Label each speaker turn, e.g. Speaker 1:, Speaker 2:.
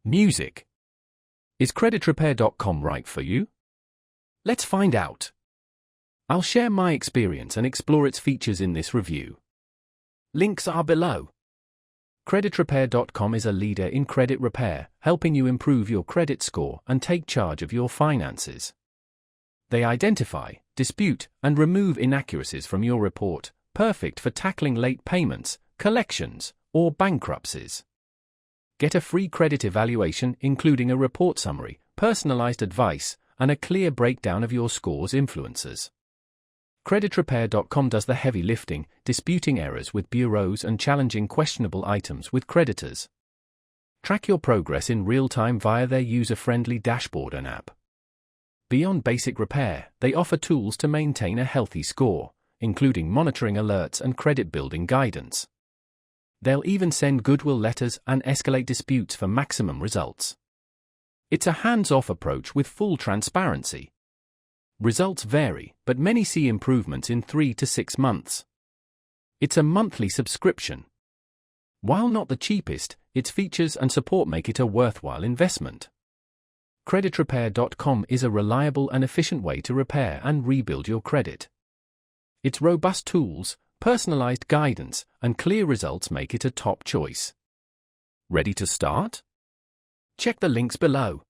Speaker 1: Music. Is CreditRepair.com right for you? Let's find out. I'll share my experience and explore its features in this review. Links are below. CreditRepair.com is a leader in credit repair, helping you improve your credit score and take charge of your finances. They identify, dispute, and remove inaccuracies from your report, perfect for tackling late payments, collections, or bankruptcies. Get a free credit evaluation including a report summary, personalized advice, and a clear breakdown of your score's influences. CreditRepair.com does the heavy lifting, disputing errors with bureaus and challenging questionable items with creditors. Track your progress in real time via their user-friendly dashboard and app. Beyond basic repair, they offer tools to maintain a healthy score, including monitoring alerts and credit-building guidance. They'll even send goodwill letters and escalate disputes for maximum results. It's a hands-off approach with full transparency. Results vary, but many see improvements in 3 to 6 months. It's a monthly subscription. While not the cheapest, its features and support make it a worthwhile investment. CreditRepair.com is a reliable and efficient way to repair and rebuild your credit. Its robust tools, personalized guidance, and clear results make it a top choice. Ready to start? Check the links below.